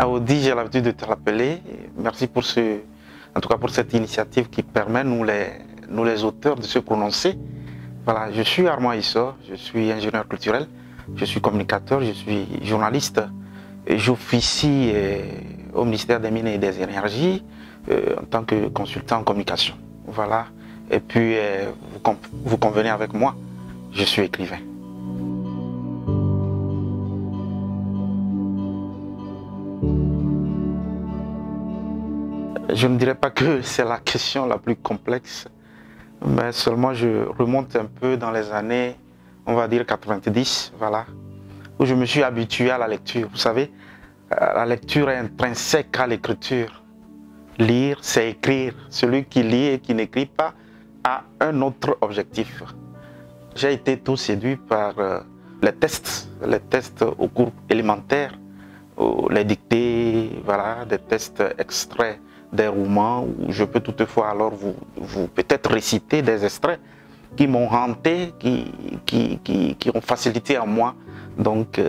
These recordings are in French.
Audi, j'ai l'habitude de te rappeler. Merci pour en tout cas pour cette initiative qui permet, nous les auteurs, de se prononcer. Voilà, je suis Armand Issor, je suis ingénieur culturel, je suis communicateur, je suis journaliste. J'officie au ministère des Mines et des Énergies en tant que consultant en communication. Voilà. Et puis, vous convenez avec moi, je suis écrivain. Je ne dirais pas que c'est la question la plus complexe, mais seulement je remonte un peu dans les années, on va dire 90, voilà, où je me suis habitué à la lecture. Vous savez, la lecture est intrinsèque à l'écriture. Lire, c'est écrire. Celui qui lit et qui n'écrit pas a un autre objectif. J'ai été tout séduit par les tests au cours élémentaire, les dictées, voilà, des tests extraits des romans où je peux toutefois alors vous peut-être réciter des extraits qui m'ont hanté, qui ont facilité en moi donc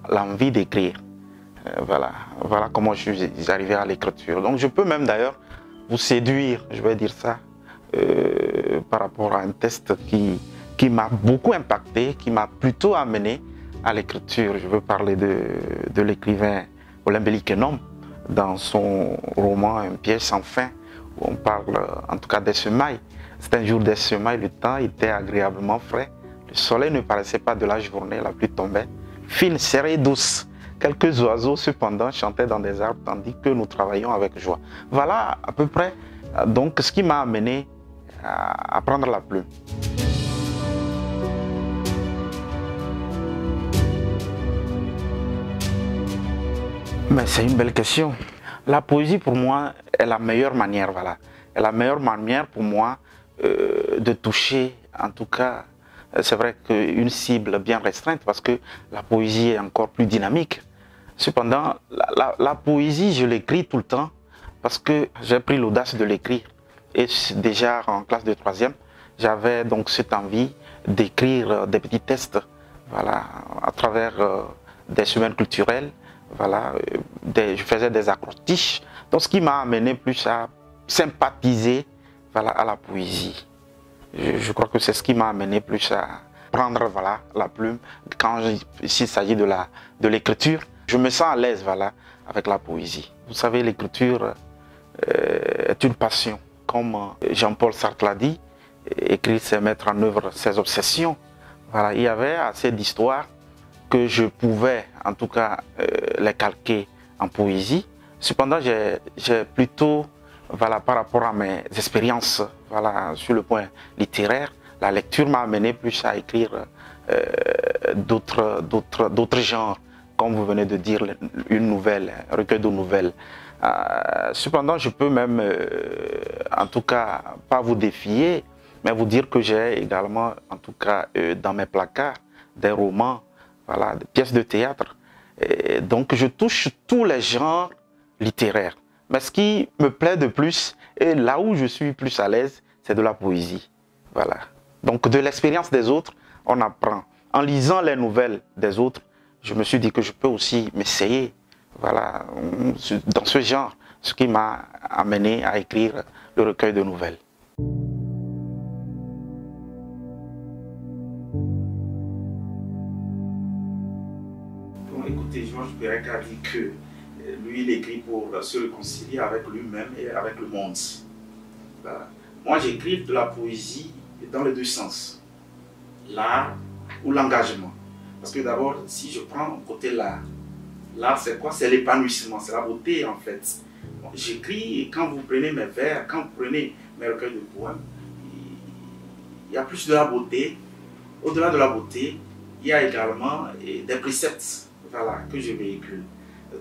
l'envie d'écrire. Voilà comment je suis arrivé à l'écriture. Donc je peux même d'ailleurs vous séduire, je vais dire ça, par rapport à un test qui m'a beaucoup impacté, qui m'a plutôt amené à l'écriture. Je veux parler de l'écrivain Olembelli Kenom dans son roman Un piège sans fin, où on parle en tout cas des semailles. C'est un jour des semailles, le temps était agréablement frais, le soleil ne paraissait pas de la journée, la pluie tombait, fine, serrée, douce. Quelques oiseaux cependant chantaient dans des arbres tandis que nous travaillions avec joie. Voilà à peu près donc ce qui m'a amené à prendre la plume. Mais c'est une belle question. La poésie pour moi est la meilleure manière, voilà. Est la meilleure manière pour moi de toucher, en tout cas, c'est vrai qu'une cible bien restreinte parce que la poésie est encore plus dynamique. Cependant, la poésie, je l'écris tout le temps parce que j'ai pris l'audace de l'écrire. Et déjà en classe de 3e, j'avais donc cette envie d'écrire des petits textes, voilà, à travers des semaines culturelles. Voilà, je faisais des acrostiches. Donc ce qui m'a amené plus à sympathiser, voilà, à la poésie. Je crois que c'est ce qui m'a amené plus à prendre, voilà, la plume quand il s'agit de l'écriture. Je me sens à l'aise, voilà, avec la poésie. Vous savez, l'écriture est une passion. Comme Jean-Paul Sartre l'a dit, écrire c'est mettre en œuvre ses obsessions. Voilà, il y avait assez d'histoires que je pouvais en tout cas les calquer en poésie. Cependant, j'ai plutôt, voilà, par rapport à mes expériences, voilà, sur le point littéraire, la lecture m'a amené plus à écrire d'autres genres, comme vous venez de dire, une nouvelle, un recueil de nouvelles. Cependant, je peux même, en tout cas, pas vous défier, mais vous dire que j'ai également, en tout cas, dans mes placards, des romans, voilà, des pièces de théâtre. Et donc, je touche tous les genres littéraires. Mais ce qui me plaît de plus, et là où je suis plus à l'aise, c'est de la poésie. Voilà. Donc, de l'expérience des autres, on apprend. En lisant les nouvelles des autres, je me suis dit que je peux aussi m'essayer, voilà, dans ce genre, ce qui m'a amené à écrire le recueil de nouvelles. Écoutez, Georges Perec a dit que lui, il écrit pour se réconcilier avec lui-même et avec le monde. Voilà. Moi, j'écris de la poésie dans les deux sens. L'art ou l'engagement. Parce que d'abord, si je prends côté l'art, l'art c'est quoi? C'est l'épanouissement, c'est la beauté en fait. Bon, j'écris et quand vous prenez mes vers, quand vous prenez mes recueils de poèmes, il y a plus de la beauté. Au-delà de la beauté, il y a également des préceptes, voilà, que je véhicule.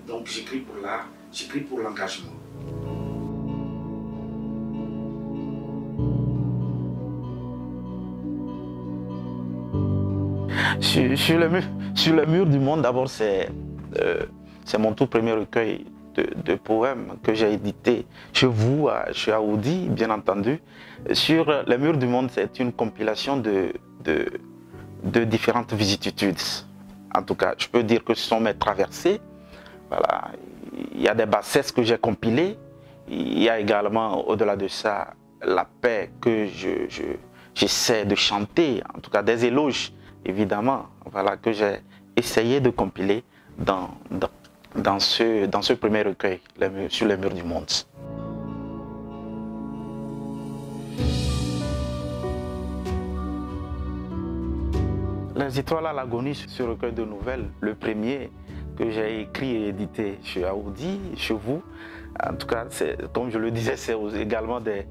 Donc j'écris pour l'art, j'écris pour l'engagement. Sur le mur du monde, d'abord, c'est mon tout premier recueil de poèmes que j'ai édité chez vous, chez Audi, bien entendu. Sur le mur du monde, c'est une compilation de différentes vicissitudes. En tout cas, je peux dire que ce sont mes traversées. Voilà. il y a des bassesses que j'ai compilées. Il y a également, au-delà de ça, la paix que j'essaie de chanter, en tout cas des éloges, évidemment, voilà, que j'ai essayé de compiler dans ce premier recueil, Sur les murs du monde. Les étoiles à l'agonie, ce recueil de nouvelles, le premier que j'ai écrit et édité chez Aoudi, chez vous, en tout cas, comme je le disais, c'est également des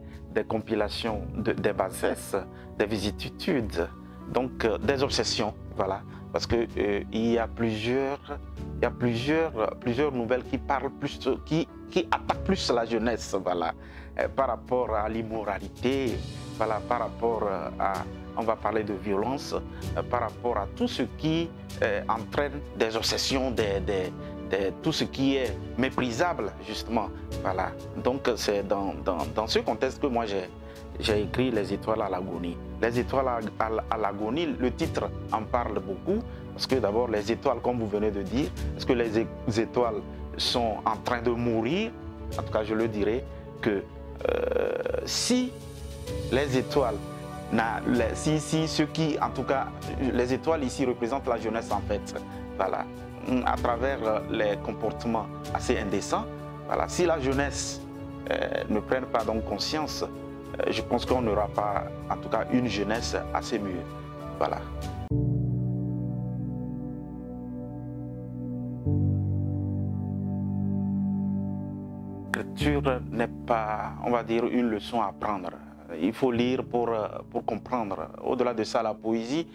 compilations, des bassesses, des vicissitudes, donc des obsessions, voilà, parce que il y a plusieurs nouvelles qui parlent plus, qui attaquent plus la jeunesse, voilà, par rapport à l'immoralité, voilà, par rapport à, on va parler de violence, par rapport à tout ce qui entraîne des obsessions, tout ce qui est méprisable, justement. Voilà. Donc, c'est dans ce contexte que moi, j'ai écrit Les étoiles à l'agonie. Les étoiles à l'agonie, le titre en parle beaucoup, parce que d'abord, les étoiles, comme vous venez de dire, est-ce que les étoiles sont en train de mourir? En tout cas, je le dirais que si les étoiles, si ceux qui, en tout cas, les étoiles ici représentent la jeunesse en fait, voilà, à travers les comportements assez indécents, voilà, si la jeunesse ne prenne pas donc conscience, je pense qu'on n'aura pas, en tout cas, une jeunesse assez mûre, voilà. L'écriture n'est pas, on va dire, une leçon à apprendre. Il faut lire pour comprendre. Au-delà de ça, la poésie,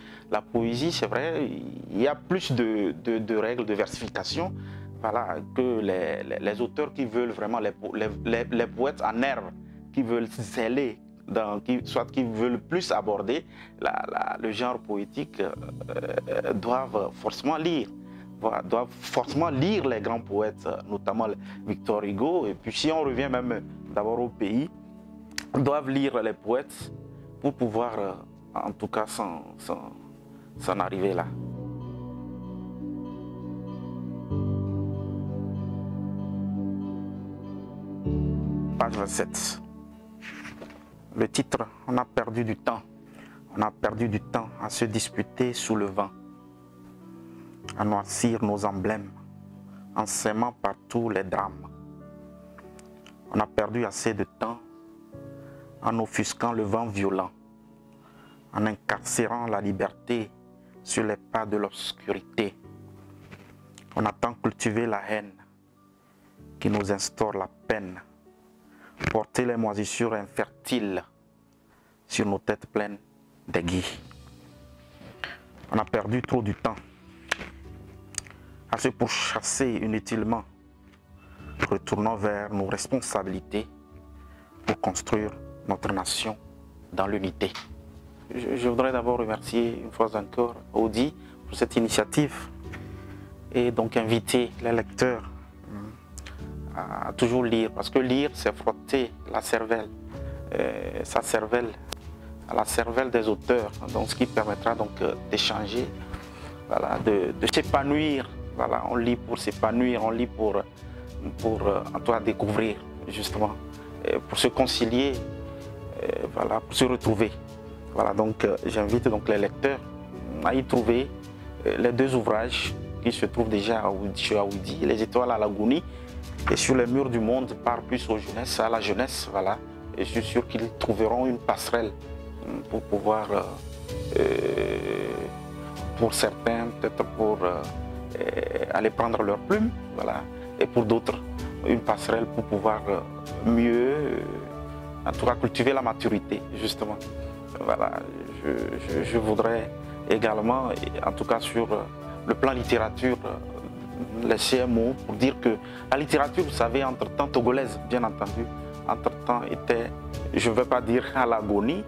c'est vrai, il y a plus de règles de versification, voilà, que les auteurs qui veulent vraiment, les poètes en herbe, qui veulent zéler, soit qui veulent plus aborder le genre poétique, doivent forcément lire. Voilà, doivent forcément lire les grands poètes, notamment Victor Hugo. Et puis si on revient même d'abord au pays, doivent lire les poètes pour pouvoir, en tout cas, s'en arriver là. Page 27. Le titre, on a perdu du temps. On a perdu du temps à se disputer sous le vent, à noircir nos emblèmes, en s'aimant partout les drames. On a perdu assez de temps en offusquant le vent violent, en incarcérant la liberté sur les pas de l'obscurité. On a tant cultivé la haine qui nous instaure la peine, porter les moisissures infertiles sur nos têtes pleines d'aiguilles. On a perdu trop du temps à se pourchasser inutilement. Retournons vers nos responsabilités pour construire notre nation dans l'unité. Je voudrais d'abord remercier une fois encore Audi pour cette initiative et donc inviter les lecteurs à toujours lire, parce que lire, c'est frotter la cervelle, sa cervelle, à la cervelle des auteurs, donc ce qui permettra donc d'échanger, voilà, de s'épanouir. Voilà, on lit pour s'épanouir, on lit pour en tout cas découvrir justement, pour se concilier, voilà, pour se retrouver. Voilà, donc j'invite donc les lecteurs à y trouver les deux ouvrages qui se trouvent déjà chez Aoudi, Les étoiles à l'agonie et Sur les murs du monde, par plus aux jeunesses, à la jeunesse, voilà. Et je suis sûr qu'ils trouveront une passerelle pour pouvoir, pour certains, peut-être pour aller prendre leur plume, voilà, et pour d'autres, une passerelle pour pouvoir mieux, en tout cas, cultiver la maturité, justement. Voilà, je voudrais également, en tout cas sur le plan littérature, laisser un mot pour dire que la littérature, vous savez, entre-temps togolaise, bien entendu, entre-temps était, je ne veux pas dire à l'agonie,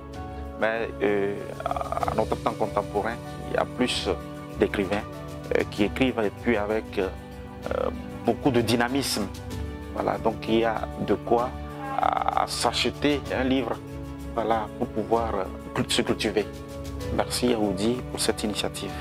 mais à notre temps contemporain, il y a plus d'écrivains qui écrivent et puis avec beaucoup de dynamisme. Voilà, donc il y a de quoi à s'acheter un livre, voilà, pour pouvoir se cultiver. Merci Aoudi pour cette initiative.